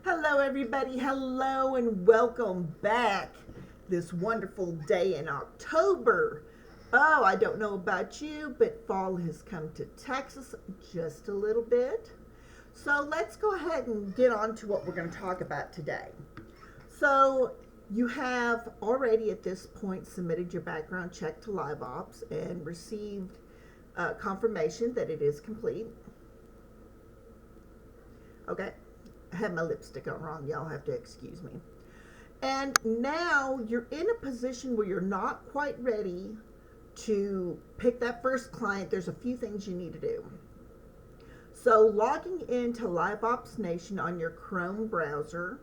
Hello, everybody. Hello, and welcome back this wonderful day in October. Oh, I don't know about you, but fall has come to Texas just a little bit. So let's go ahead and get on to what we're going to talk about today. So, you have already at this point submitted your background check to LiveOps and received confirmation that it is complete. Okay, I had my lipstick on wrong. Y'all have to excuse me. And now you're in a position where you're not quite ready to pick that first client. There's a few things you need to do. So, logging into LiveOps Nation on your Chrome browser,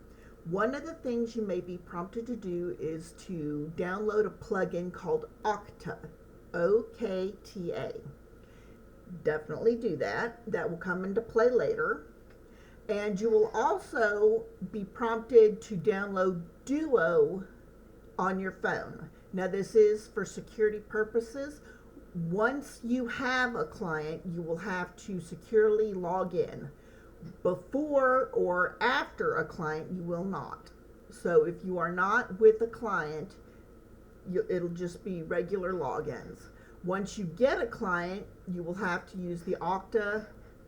one of the things you may be prompted to do is to download a plugin called Okta, OKTA. Definitely do that. That will come into play later. And you will also be prompted to download Duo on your phone. Now, this is for security purposes. Once you have a client, you will have to securely log in. Before or after a client, you will not. So if you are not with a client, it'll just be regular logins. Once you get a client, you will have to use the Okta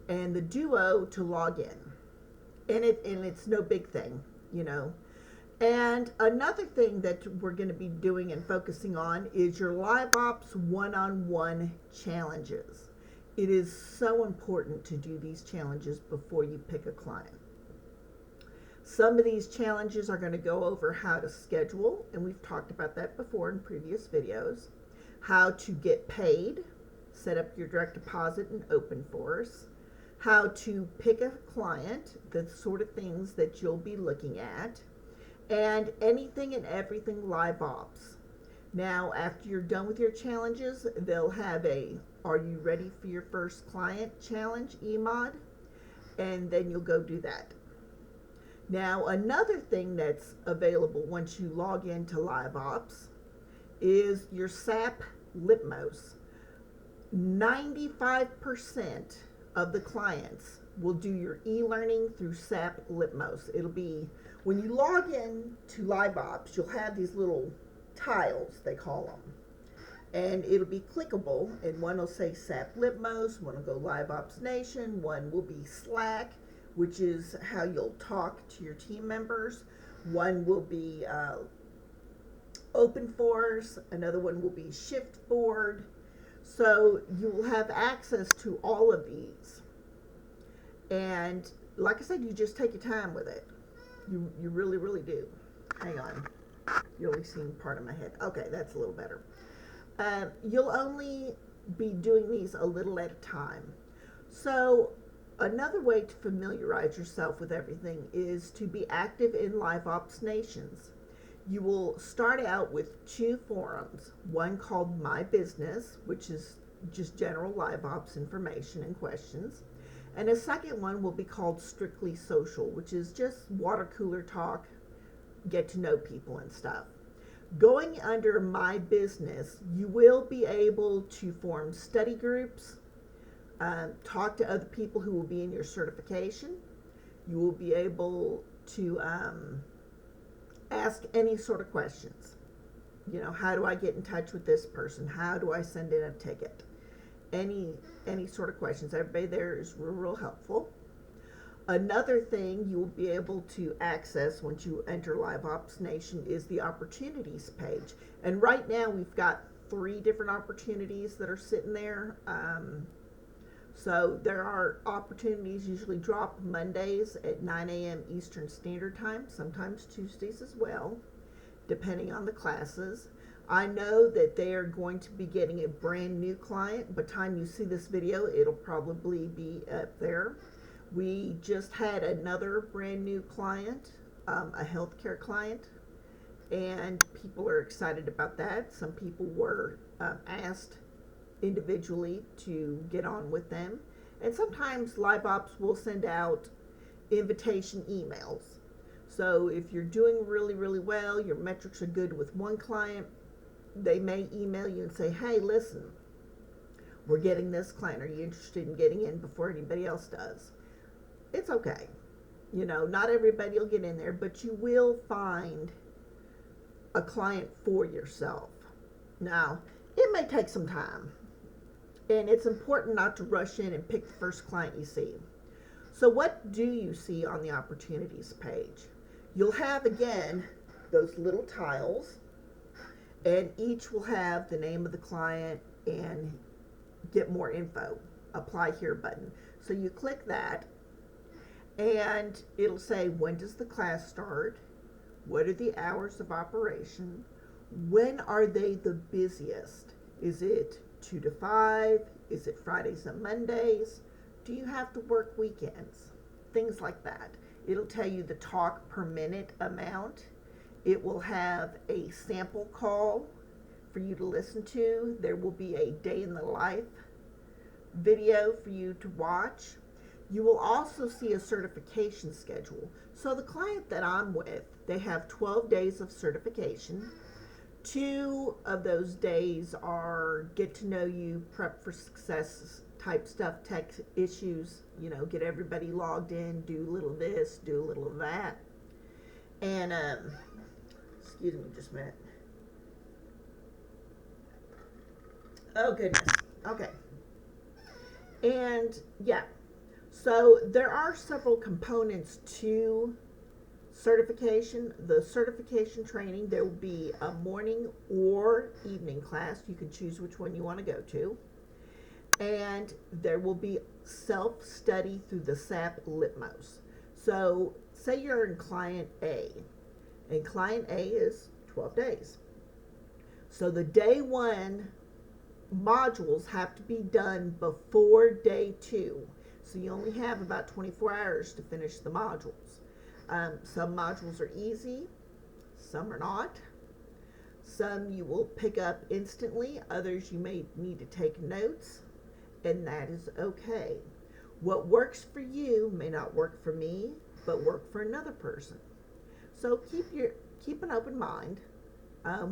and the Duo to log in. And it's no big thing, you know. And another thing that we're going to be doing and focusing on is your LiveOps one-on-one challenges. It is so important to do these challenges before you pick a client. Some of these challenges are going to go over how to schedule, and we've talked about that before in previous videos. How to get paid, set up your direct deposit and OpenForce. How to pick a client, the sort of things that you'll be looking at, and anything and everything LiveOps. Now, after you're done with your challenges, they'll have a Are You Ready for Your First Client challenge, EMOD, and then you'll go do that. Now, another thing that's available once you log into LiveOps is your SAP Litmos. 95% of the clients will do your e-learning through SAP Litmos. It'll be, when you log in to LiveOps, you'll have these little tiles, they call them. And it'll be clickable, and one will say SAP Litmos, one will go LiveOps Nation, one will be Slack, which is how you'll talk to your team members. One will be OpenForce, another one will be Shiftboard. So you will have access to all of these. And like I said, you just take your time with it. You really, really do. Hang on. You're only seeing part of my head. Okay, that's a little better. You'll only be doing these a little at a time. So another way to familiarize yourself with everything is to be active in LiveOps Nations. You will start out with two forums, one called My Business, which is just general LiveOps information and questions, and a second one will be called Strictly Social, which is just water cooler talk, get to know people and stuff. Going under My Business, you will be able to form study groups, talk to other people who will be in your certification. You will be able to ask any sort of questions. You know, how do I get in touch with this person? How do I send in a ticket? Any sort of questions. Everybody there is real helpful. Another thing you will be able to access once you enter LiveOps Nation is the opportunities page. And right now we've got 3 different opportunities that are sitting there. So there are opportunities usually drop Mondays at 9 a.m. Eastern Standard Time, sometimes Tuesdays as well, depending on the classes. I know that they are going to be getting a brand new client. By the time you see this video, it'll probably be up there. We just had another brand new client, a healthcare client, and people are excited about that. Some people were asked individually to get on with them. And sometimes LiveOps will send out invitation emails. So if you're doing really, really well, your metrics are good with one client, they may email you and say, hey, listen, we're getting this client. Are you interested in getting in before anybody else does? It's okay. You know, not everybody will get in there, but you will find a client for yourself. Now, it may take some time, and it's important not to rush in and pick the first client you see. So what do you see on the opportunities page? You'll have, again, those little tiles, and each will have the name of the client and get more info, apply here button. So you click that, and it'll say, when does the class start? What are the hours of operation? When are they the busiest? Is it 2 to 5? Is it Fridays and Mondays? Do you have to work weekends? Things like that. It'll tell you the talk per minute amount. It will have a sample call for you to listen to. There will be a day in the life video for you to watch. You will also see a certification schedule. So the client that I'm with, they have 12 days of certification. 2 of those days are get to know you, prep for success type stuff, tech issues, you know, get everybody logged in, do a little of this, do a little of that. And, excuse me just a minute. Oh, goodness. Okay. And, yeah. So there are several components to certification. The certification training, there will be a morning or evening class. You can choose which one you want to go to. And there will be self-study through the SAP Litmos. So say you're in client A, and client A is 12 days. So the day 1 modules have to be done before day 2. So you only have about 24 hours to finish the modules. Some modules are easy, some are not. Some you will pick up instantly, others you may need to take notes, and that is okay. What works for you may not work for me, but work for another person. So keep an open mind.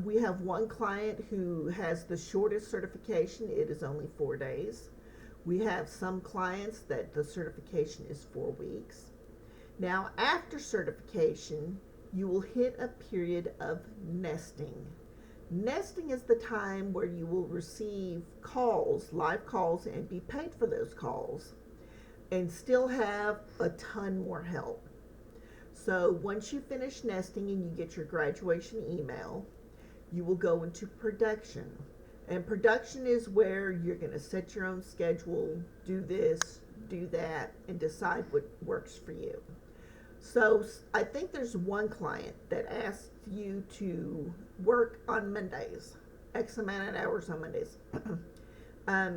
We have one client who has the shortest certification. It is only 4 days. We have some clients that the certification is 4 weeks. Now, after certification, you will hit a period of nesting. Nesting is the time where you will receive calls, live calls, and be paid for those calls, and still have a ton more help. So once you finish nesting and you get your graduation email, you will go into production. And production is where you're going to set your own schedule, do this, do that, and decide what works for you. So I think there's one client that asked you to work on Mondays, X amount of hours on Mondays.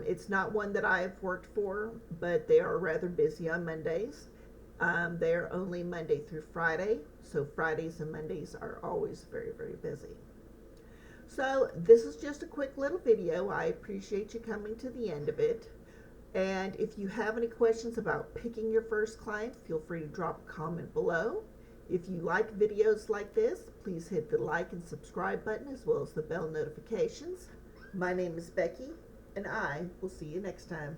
It's not one that I have worked for, but they are rather busy on Mondays. They are only Monday through Friday, so Fridays and Mondays are always very, very busy. So this is just a quick little video. I appreciate you coming to the end of it. And if you have any questions about picking your first client, feel free to drop a comment below. If you like videos like this, please hit the like and subscribe button as well as the bell notifications. My name is Becky, and I will see you next time.